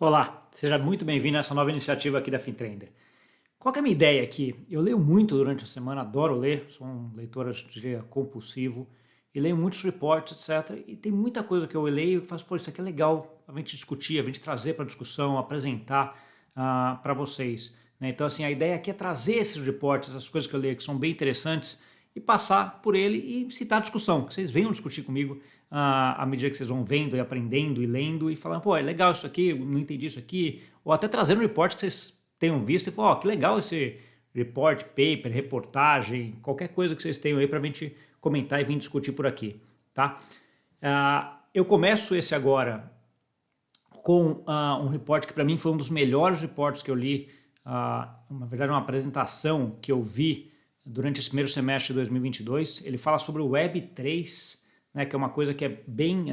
Olá, seja muito bem-vindo a essa nova iniciativa aqui da FinTrender. Qual que é a minha ideia aqui? Eu leio muito durante a semana, adoro ler, sou um leitor, eu diria, compulsivo, e leio muitos reports, etc. E tem muita coisa que eu leio e faço, pô, isso aqui é legal a gente discutir, a gente trazer para discussão, apresentar para vocês, né? Então, assim, a ideia aqui é trazer esses reports, essas coisas que eu leio que são bem interessantes, e passar por ele e citar a discussão, que vocês venham discutir comigo à medida que vocês vão vendo e aprendendo e lendo e falando, pô, é legal isso aqui, não entendi isso aqui, ou até trazendo um report que vocês tenham visto e falar, ó, que legal esse report, paper, reportagem, qualquer coisa que vocês tenham aí para a gente comentar e vir discutir por aqui, tá? Eu começo esse agora com um report que para mim foi um dos melhores reports que eu li, na verdade uma apresentação que eu vi durante esse primeiro semestre de 2022. Ele fala sobre o Web3, né, que é uma coisa que é bem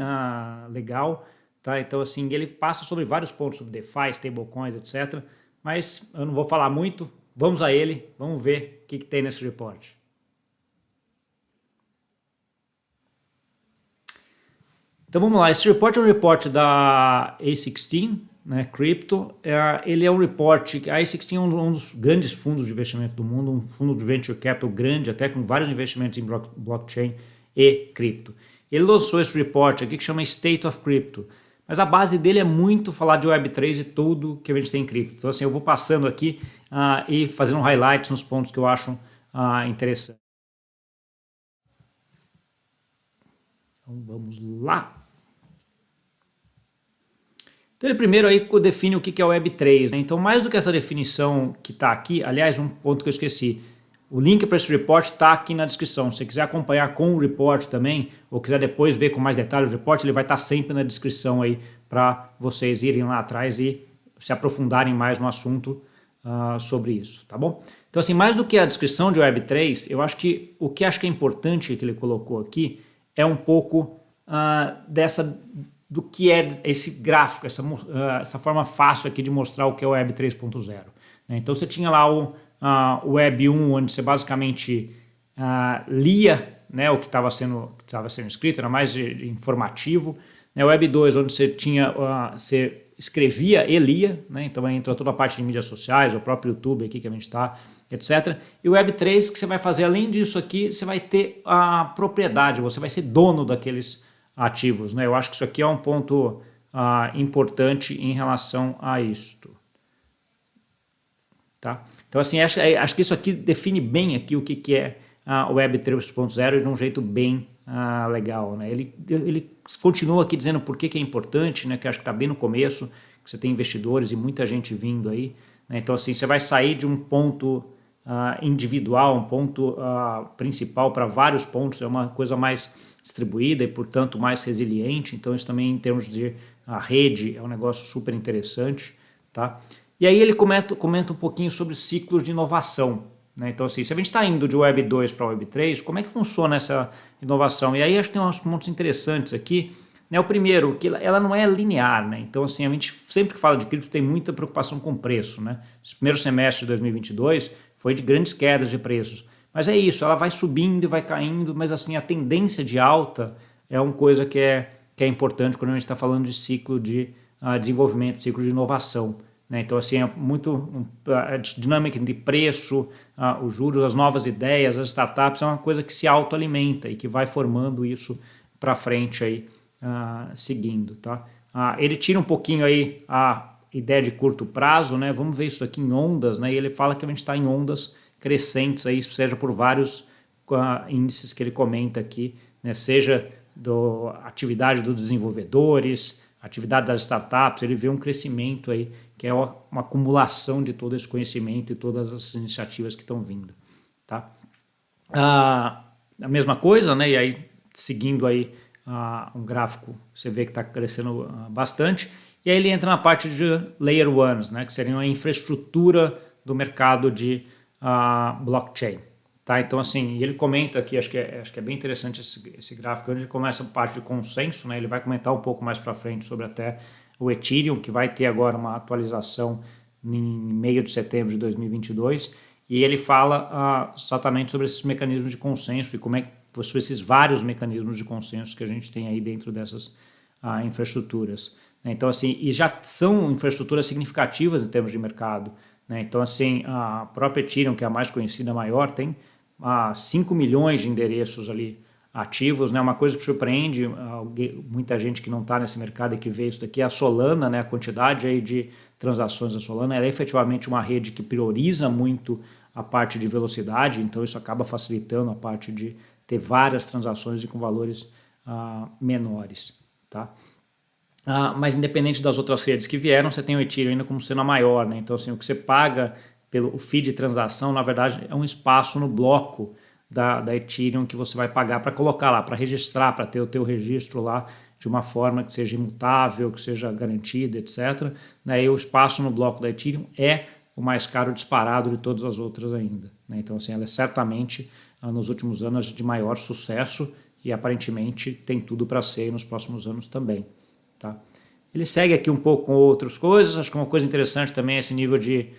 legal, tá? Então, assim, ele passa sobre vários pontos, sobre DeFi, stablecoins, etc. Mas eu não vou falar muito, vamos a ele, vamos ver o que tem nesse report. Então vamos lá, esse report é um report da A16, né, Crypto. Ele é um report, a A16 é um dos grandes fundos de investimento do mundo, um fundo de venture capital grande, até com vários investimentos em blockchain e cripto. Ele lançou esse report aqui que chama State of Crypto, mas a base dele é muito falar de Web3 e tudo que a gente tem em cripto. Então assim, eu vou passando aqui e fazendo highlights nos pontos que eu acho interessantes. Então vamos lá. Então ele primeiro aí define o que é o Web3, né? Então mais do que essa definição que está aqui, aliás, um ponto que eu esqueci, o link para esse report está aqui na descrição. Se você quiser acompanhar com o report também, ou quiser depois ver com mais detalhes o report, ele vai estar sempre na descrição aí para vocês irem lá atrás e se aprofundarem mais no assunto sobre isso, tá bom? Então assim, mais do que a descrição de Web3, eu acho que o que acho que é importante que ele colocou aqui é um pouco do que é esse gráfico, essa forma fácil aqui de mostrar o que é o Web 3.0. Né? Então você tinha lá o Web 1, onde você basicamente lia, né, o que estava sendo escrito, era mais informativo. Né? O Web 2, onde você escrevia e lia, né? Então entra toda a parte de mídias sociais, o próprio YouTube aqui que a gente está, etc. E o Web 3, que você vai fazer além disso aqui, você vai ter a propriedade, você vai ser dono daqueles ativos, né? Eu acho que isso aqui é um ponto importante em relação a isto. Tá? Então assim, acho que isso aqui define bem aqui o que é o Web 3.0 de um jeito bem legal, né? Ele continua aqui dizendo por que é importante, né? Que acho que está bem no começo, que você tem investidores e muita gente vindo aí, né? Então assim, você vai sair de um ponto individual, um ponto principal para vários pontos, é uma coisa mais distribuída e portanto mais resiliente. Então isso também em termos de rede é um negócio super interessante, tá? E aí ele comenta um pouquinho sobre ciclos de inovação, né? Então assim, se a gente está indo de Web 2 para Web 3, como é que funciona essa inovação? E aí acho que tem uns pontos interessantes aqui, né? O primeiro, que ela não é linear, né? Então assim, a gente sempre que fala de cripto tem muita preocupação com preço, né? Esse primeiro semestre de 2022 foi de grandes quedas de preços. Mas é isso, ela vai subindo e vai caindo, mas assim, a tendência de alta é uma coisa que é importante quando a gente está falando de ciclo de desenvolvimento, ciclo de inovação. Né? Então assim, é muito a dinâmica de preço, os juros, as novas ideias, as startups, é uma coisa que se autoalimenta e que vai formando isso para frente aí, seguindo. Tá? Ele tira um pouquinho aí a ideia de curto prazo, né? Vamos ver isso aqui em ondas, né? E ele fala que a gente está em ondas crescentes aí, seja por vários índices que ele comenta aqui, né? Seja da atividade dos desenvolvedores, atividade das startups, ele vê um crescimento aí, que é uma acumulação de todo esse conhecimento e todas as iniciativas que estão vindo, tá? A mesma coisa, né? E aí, seguindo aí um gráfico, você vê que está crescendo bastante. E aí ele entra na parte de Layer 1s, né? Que seriam a infraestrutura do mercado de blockchain. Tá? Então assim, ele comenta aqui, acho que é bem interessante esse gráfico, onde ele começa a parte de consenso, né? Ele vai comentar um pouco mais para frente sobre até o Ethereum, que vai ter agora uma atualização em meio de setembro de 2022, e ele fala exatamente sobre esses mecanismos de consenso e como é que sobre esses vários mecanismos de consenso que a gente tem aí dentro dessas infraestruturas. né? Então, assim, e já são infraestruturas significativas em termos de mercado, né? Então, assim, a própria Ethereum, que é a mais conhecida, maior, tem 5 milhões de endereços ali ativos, né? Uma coisa que surpreende muita gente que não está nesse mercado e que vê isso daqui é a Solana, né? A quantidade aí de transações da Solana, ela é efetivamente uma rede que prioriza muito a parte de velocidade, então isso acaba facilitando a parte de ter várias transações e com valores menores, tá? Mas independente das outras redes que vieram, você tem o Ethereum ainda como sendo a maior, né? Então, assim, o que você paga pelo fee de transação, na verdade, é um espaço no bloco da Ethereum que você vai pagar para colocar lá, para registrar, para ter o teu registro lá de uma forma que seja imutável, que seja garantida, etc. E o espaço no bloco da Ethereum é o mais caro disparado de todas as outras ainda, né? Então, assim, ela é certamente, nos últimos anos, de maior sucesso e aparentemente tem tudo para ser nos próximos anos também. Tá? Ele segue aqui um pouco com outras coisas, acho que uma coisa interessante também é esse nível de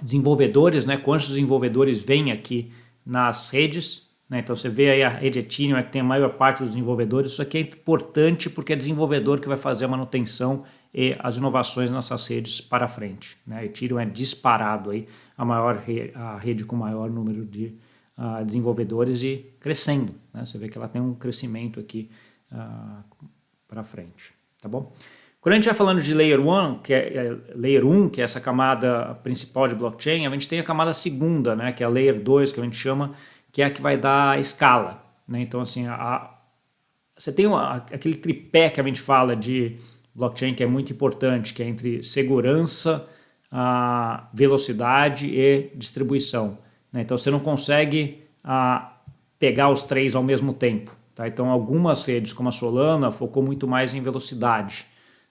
desenvolvedores, né? Quantos desenvolvedores vêm aqui nas redes, né? Então você vê aí a rede Ethereum, que tem a maior parte dos desenvolvedores. Isso aqui é importante porque é desenvolvedor que vai fazer a manutenção e as inovações nessas redes para frente, né? Ethereum é disparado aí a rede com maior número de desenvolvedores e crescendo, né? Você vê que ela tem um crescimento aqui para frente, tá bom? Quando a gente vai falando de Layer 1, Layer 1, que é essa camada principal de blockchain, a gente tem a camada segunda, né, que é a Layer 2, que a gente chama, que é a que vai dar escala, né? Então, assim, você tem aquele tripé que a gente fala de blockchain que é muito importante, que é entre segurança, velocidade e distribuição, né? Então, você não consegue pegar os três ao mesmo tempo, tá? Então, algumas redes, como a Solana, focou muito mais em velocidade,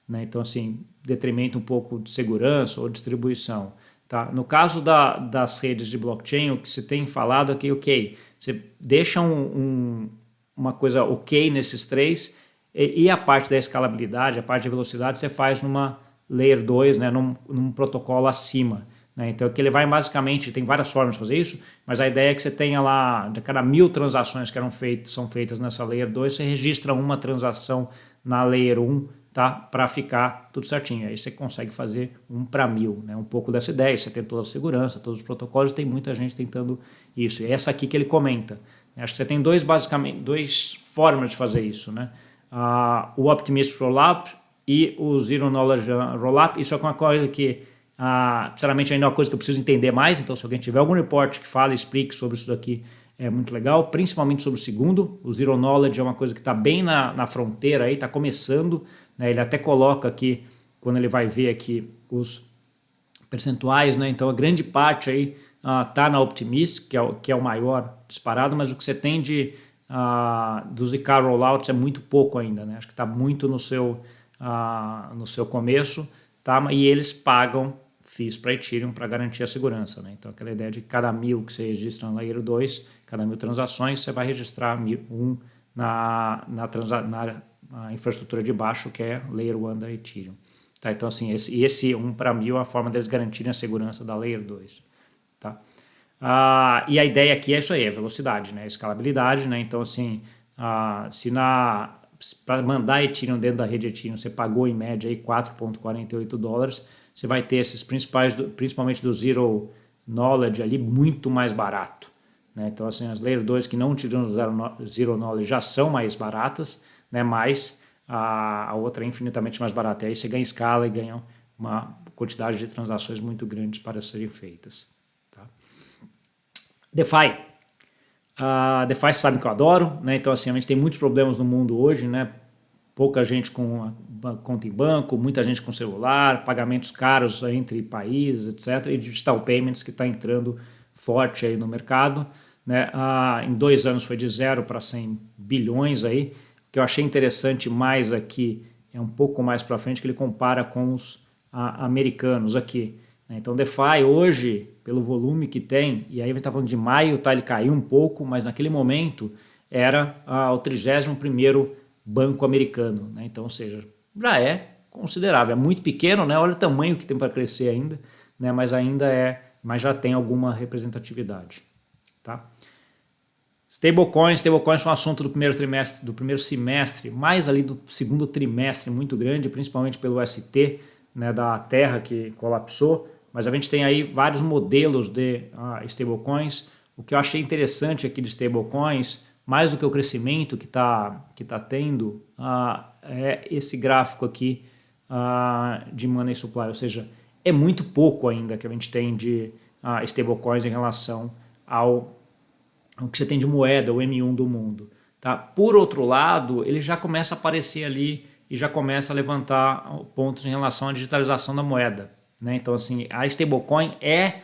né? Então, assim, detrimenta um pouco de segurança ou distribuição, tá? No caso das redes de blockchain, o que se tem falado é que, ok, você deixa uma coisa ok nesses três e a parte da escalabilidade, a parte da velocidade, você faz numa Layer 2, né, num protocolo acima, né? Então, que ele vai basicamente, tem várias formas de fazer isso, mas a ideia é que você tenha lá, de cada 1000 transações que são feitas nessa Layer 2, você registra uma transação na Layer 1, tá? Para ficar tudo certinho. Aí você consegue fazer 1 para 1000, né? Um pouco dessa ideia, você tem toda a segurança, todos os protocolos, tem muita gente tentando isso. E é essa aqui que ele comenta. Acho que você tem basicamente duas formas de fazer isso, né? O Optimistic Rollup e o Zero Knowledge Rollup. Isso é uma coisa que, sinceramente, ainda é uma coisa que eu preciso entender mais. Então, se alguém tiver algum report que fale, explique sobre isso daqui, é muito legal, principalmente sobre o segundo. O Zero Knowledge é uma coisa que está bem na fronteira aí, está começando, né? Ele até coloca aqui, quando ele vai ver aqui os percentuais, né? Então a grande parte aí está na Optimistic, que é o maior disparado, mas o que você tem dos ZK rollouts é muito pouco ainda, né? Acho que está muito no seu começo, tá? E eles pagam fees para Ethereum para garantir a segurança, né? Então aquela ideia de cada 1000 que você registra na Layer 2, cada 1000 transações, você vai registrar na infraestrutura de baixo, que é Layer 1 da Ethereum. Tá? Então, assim, esse 1 para 1000 é a forma deles garantirem a segurança da Layer 2. Tá? E a ideia aqui é isso aí, a velocidade, né? A escalabilidade, né? Então, assim, se para mandar Ethereum dentro da rede Ethereum você pagou em média aí $4,48, você vai ter esses principalmente do Zero Knowledge ali, muito mais barato, né? Então, assim, as Layer 2 que não tiram Zero Knowledge já são mais baratas, né? Mas a outra é infinitamente mais barata. E aí você ganha escala e ganha uma quantidade de transações muito grandes para serem feitas. Tá? DeFi. DeFi, você sabe que eu adoro, né? Então, assim, a gente tem muitos problemas no mundo hoje, né? Pouca gente com conta em banco, muita gente com celular, pagamentos caros entre países, etc. E digital payments que está entrando forte aí no mercado, né? Em 2 anos foi de 0 para 100 bilhões aí. O que eu achei interessante mais aqui é um pouco mais para frente que ele compara com os americanos aqui, né? Então, DeFi hoje, pelo volume que tem, e aí a gente está falando de maio, tá, ele caiu um pouco, mas naquele momento era o 31º banco americano, né? Então, ou seja, já é considerável, é muito pequeno, né? Olha o tamanho que tem para crescer ainda, né? Mas já tem alguma representatividade, tá? Stablecoins foi um assunto do primeiro trimestre, do primeiro semestre, mais ali do segundo trimestre, muito grande, principalmente pelo ST, né, da Terra que colapsou, mas a gente tem aí vários modelos de stablecoins. O que eu achei interessante aqui de stablecoins, mais do que o crescimento que tá tendo, é esse gráfico aqui de money supply, ou seja, é muito pouco ainda que a gente tem de stablecoins em relação ao o que você tem de moeda, o M1 do mundo. Tá? Por outro lado, ele já começa a aparecer ali e já começa a levantar pontos em relação à digitalização da moeda. Né? Então, assim, a stablecoin é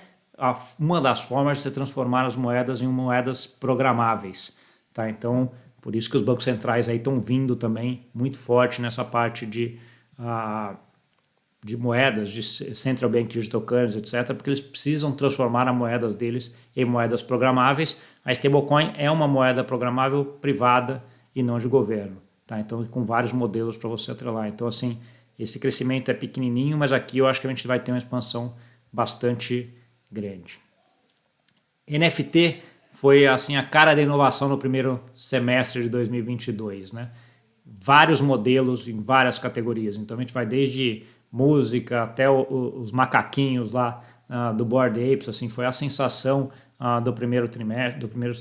uma das formas de você transformar as moedas em moedas programáveis. Tá? Então, por isso que os bancos centrais aí estão vindo também muito forte nessa parte de moedas, de Central Bank Digital Currency, etc., porque eles precisam transformar as moedas deles em moedas programáveis. A stablecoin é uma moeda programável privada e não de governo. Tá? Então, com vários modelos para você atrelar. Então, assim, esse crescimento é pequenininho, mas aqui eu acho que a gente vai ter uma expansão bastante grande. NFT foi assim a cara da inovação no primeiro semestre de 2022, né? Vários modelos em várias categorias. Então, a gente vai desde música, até os macaquinhos lá do Bored Apes, assim, foi a sensação do primeiro trimestre, do primeiro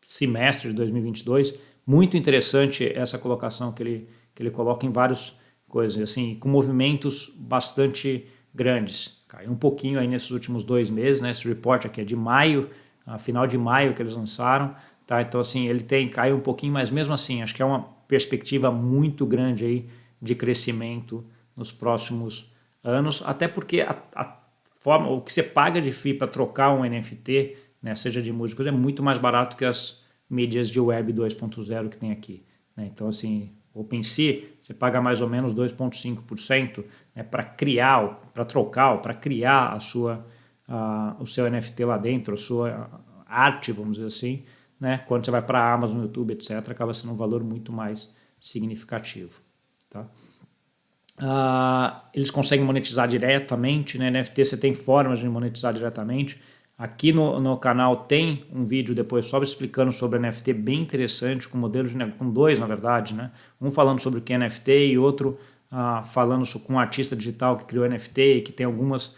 semestre de 2022. Muito interessante essa colocação que ele coloca em várias coisas, assim, com movimentos bastante grandes. Caiu um pouquinho aí nesses últimos 2 meses, né? Esse report aqui é de maio, final de maio que eles lançaram, tá? Então, assim, caiu um pouquinho, mas mesmo assim, acho que é uma perspectiva muito grande aí de crescimento nos próximos anos, até porque a forma, o que você paga de FII para trocar um NFT, né, seja de músicos, é muito mais barato que as mídias de web 2.0 que tem aqui. Né? Então, assim, OpenSea, você paga mais ou menos 2,5%, né, para criar, para trocar, para criar o seu NFT lá dentro, a sua arte, vamos dizer assim, né? Quando você vai para a Amazon, YouTube, etc., acaba sendo um valor muito mais significativo. Tá? Eles conseguem monetizar diretamente, né? NFT você tem formas de monetizar diretamente. Aqui no canal tem um vídeo depois só explicando sobre NFT bem interessante, com modelos com 2 na verdade, né? Um falando sobre o que é NFT e outro falando com um artista digital que criou NFT e que tem algumas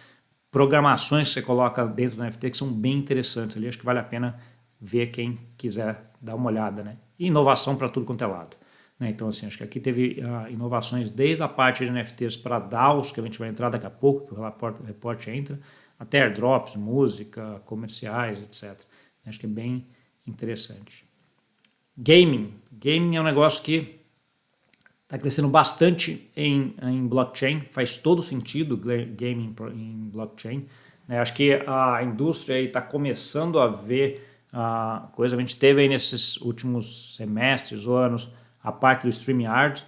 programações que você coloca dentro do NFT que são bem interessantes ali. Acho que vale a pena ver quem quiser dar uma olhada, né? E inovação para tudo quanto é lado. Né? Então, assim, acho que aqui teve inovações desde a parte de NFTs para DAOs, que a gente vai entrar daqui a pouco, que o report entra, até airdrops, música, comerciais, etc. Acho que é bem interessante. Gaming. Gaming é um negócio que está crescendo bastante em blockchain, faz todo sentido gaming em blockchain. Né? Acho que a indústria está começando a ver coisa. A gente teve aí nesses últimos semestres ou anos a parte do StreamYard,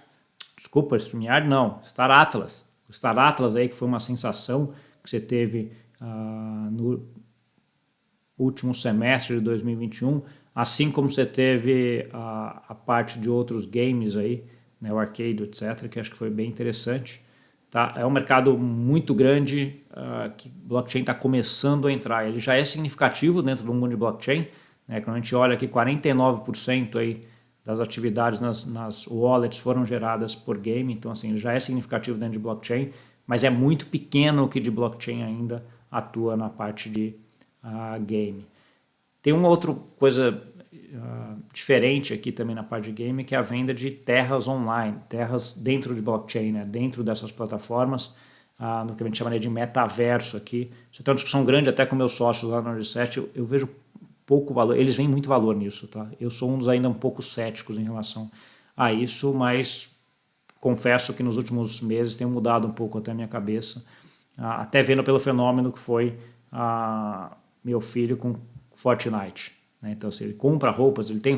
Star Atlas. O Star Atlas aí que foi uma sensação que você teve no último semestre de 2021, assim como você teve a parte de outros games aí, né, o arcade, etc., que acho que foi bem interessante. Tá? É um mercado muito grande que blockchain está começando a entrar. Ele já é significativo dentro do mundo de blockchain, né? Quando a gente olha aqui, 49% aí das atividades nas wallets foram geradas por game, então assim, ele já é significativo dentro de blockchain, mas é muito pequeno o que de blockchain ainda atua na parte de game. Tem uma outra coisa diferente aqui também na parte de game, que é a venda de terras online, terras dentro de blockchain, né? Dentro dessas plataformas, no que a gente chama de metaverso aqui. Isso tem uma discussão grande até com meus sócios lá no Reset, eu vejo pouco valor, eles veem muito valor nisso, tá? Eu sou um dos ainda um pouco céticos em relação a isso, mas confesso que nos últimos meses tem mudado um pouco até a minha cabeça, até vendo pelo fenômeno que foi meu filho com Fortnite. Né? Então, se ele compra roupas, ele tem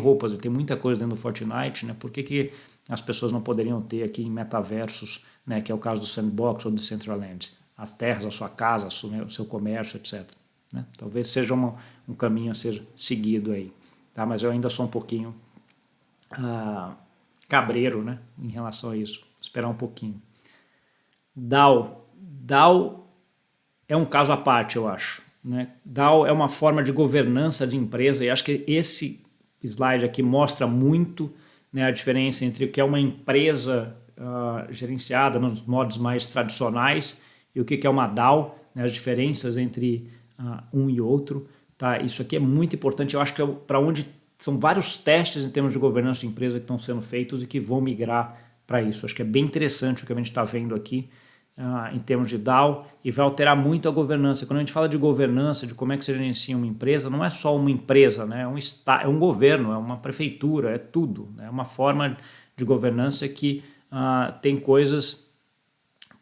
muita coisa dentro do Fortnite, né? Por que as pessoas não poderiam ter aqui em metaversos, né? Que é o caso do Sandbox ou do Decentraland? As terras, a sua casa, o seu comércio, etc. Né? Talvez seja um caminho a ser seguido aí. Tá? Mas eu ainda sou um pouquinho cabreiro, né? Em relação a isso. Vou esperar um pouquinho. DAO é um caso à parte, eu acho. Né? DAO é uma forma de governança de empresa e acho que esse slide aqui mostra muito, né, a diferença entre o que é uma empresa gerenciada nos modos mais tradicionais e o que é uma DAO, né, as diferenças entre um e outro. Tá? Isso aqui é muito importante, eu acho que é para onde são vários testes em termos de governança de empresa que estão sendo feitos e que vão migrar para isso. Acho que é bem interessante o que a gente está vendo aqui em termos de DAO e vai alterar muito a governança. Quando a gente fala de governança, de como é que se gerencia uma empresa, não é só uma empresa, né? É um governo, é uma prefeitura, é tudo. Né? É uma forma de governança que tem coisas,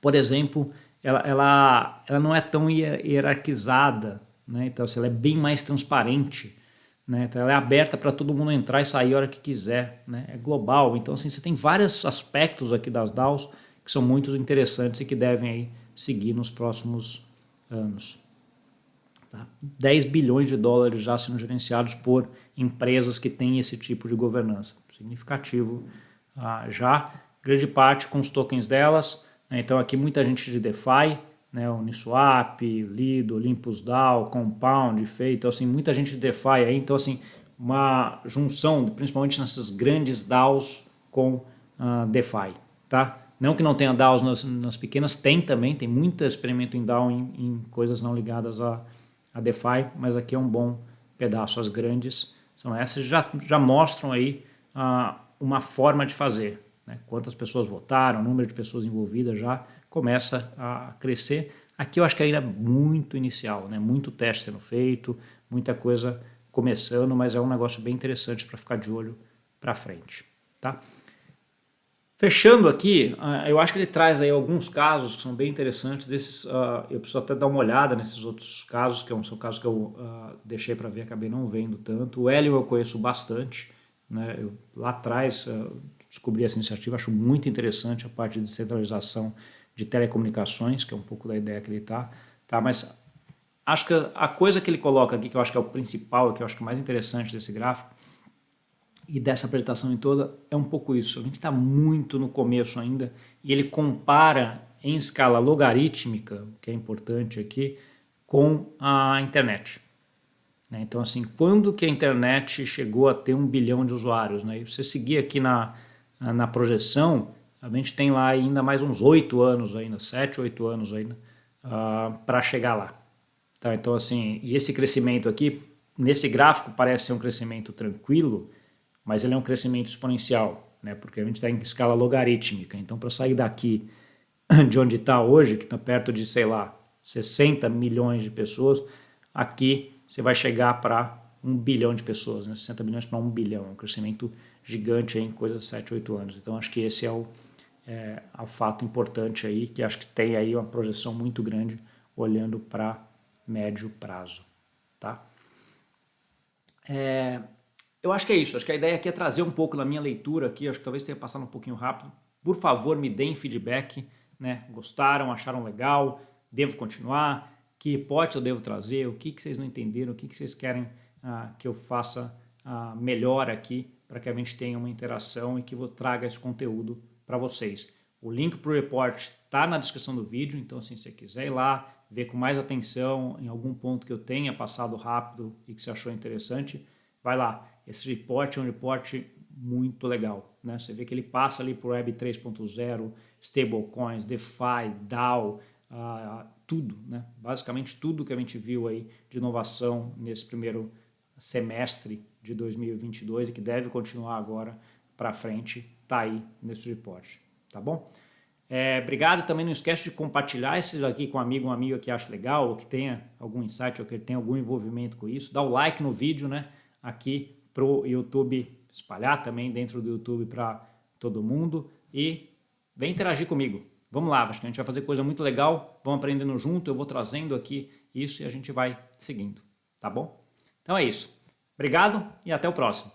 por exemplo, ela não é tão hierarquizada, né? Então assim, ela é bem mais transparente. Né? Então ela é aberta para todo mundo entrar e sair a hora que quiser, né? É global, então assim, você tem vários aspectos aqui das DAOs que são muito interessantes e que devem aí seguir nos próximos anos. Tá? 10 bilhões de dólares já sendo gerenciados por empresas que têm esse tipo de governança, significativo já, grande parte com os tokens delas, né? Então aqui muita gente de DeFi, né, Uniswap, Lido, Olympus DAO, Compound, Fei, então assim, muita gente de DeFi aí, então assim, uma junção, principalmente nessas grandes DAOs com DeFi, tá? Não que não tenha DAOs nas pequenas, tem também, tem muito experimento em DAO em coisas não ligadas a DeFi, mas aqui é um bom pedaço, as grandes são essas, já mostram aí uma forma de fazer, né? Quantas pessoas votaram, o número de pessoas envolvidas já começa a crescer. Aqui eu acho que ainda é muito inicial, né? Muito teste sendo feito, muita coisa começando, mas é um negócio bem interessante para ficar de olho para frente. Tá? Fechando aqui, eu acho que ele traz aí alguns casos que são bem interessantes. Desses, eu preciso até dar uma olhada nesses outros casos, que são casos que eu deixei para ver, acabei não vendo tanto. O Helium eu conheço bastante, né? Eu, lá atrás descobri essa iniciativa, acho muito interessante a parte de descentralização de telecomunicações, que é um pouco da ideia que ele tá? Mas acho que a coisa que ele coloca aqui, que eu acho que é o principal, que eu acho que é o mais interessante desse gráfico e dessa apresentação em toda, é um pouco isso. A gente está muito no começo ainda e ele compara em escala logarítmica, o que é importante aqui, com a internet. Né? Então, assim, quando que a internet chegou a ter 1 bilhão de usuários? Né? E você seguir aqui na projeção, a gente tem lá ainda mais uns 8 anos ainda, 7, 8 anos ainda, para chegar lá. Tá? Então, assim, e esse crescimento aqui, nesse gráfico parece ser um crescimento tranquilo, mas ele é um crescimento exponencial, né? Porque a gente está em escala logarítmica. Então, para sair daqui de onde está hoje, que está perto de, sei lá, 60 milhões de pessoas, aqui você vai chegar para 1 bilhão de pessoas, né? 60 milhões para 1 bilhão, é um crescimento gigante aí em coisa de 7, 8 anos. Então acho que esse é o fato importante aí, que acho que tem aí uma projeção muito grande olhando para médio prazo. Tá? Eu acho que é isso, acho que a ideia aqui é trazer um pouco da minha leitura aqui, acho que talvez tenha passado um pouquinho rápido. Por favor, me deem feedback, né? Gostaram, acharam legal, devo continuar? Que hipótese eu devo trazer? O que vocês não entenderam? O que vocês querem que eu faça melhor aqui para que a gente tenha uma interação e que eu traga esse conteúdo para vocês. O link para o report está na descrição do vídeo, então assim, se você quiser ir lá, ver com mais atenção em algum ponto que eu tenha passado rápido e que você achou interessante, vai lá. Esse report é um report muito legal, né? Você vê que ele passa ali por Web 3.0, stablecoins, DeFi, DAO, tudo, né? Basicamente tudo que a gente viu aí de inovação nesse primeiro semestre de 2022 e que deve continuar agora para frente, tá aí nesse report, tá bom? Obrigado, também não esquece de compartilhar esses aqui com um amigo, uma amiga que acha legal, ou que tenha algum insight, ou que tenha algum envolvimento com isso, dá o like no vídeo, né? Aqui pro YouTube espalhar também dentro do YouTube para todo mundo e vem interagir comigo. Vamos lá, acho que a gente vai fazer coisa muito legal, vamos aprendendo junto, eu vou trazendo aqui isso e a gente vai seguindo, tá bom? Então é isso. Obrigado e até o próximo.